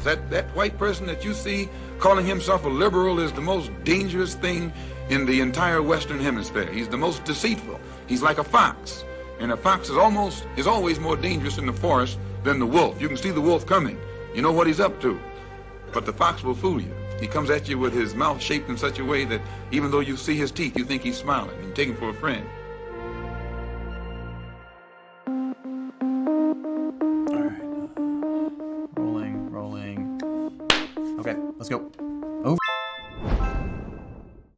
That white person that you see calling himself a liberal is the most dangerous thing in the entire Western Hemisphere. He's the most deceitful. He's like a fox. And a fox is always more dangerous in the forest than the wolf. You can see the wolf coming. You know what he's up to. But the fox will fool you. He comes at you with his mouth shaped in such a way that even though you see his teeth, you think he's smiling. You take him for a friend. All right. Rolling. Okay, let's go.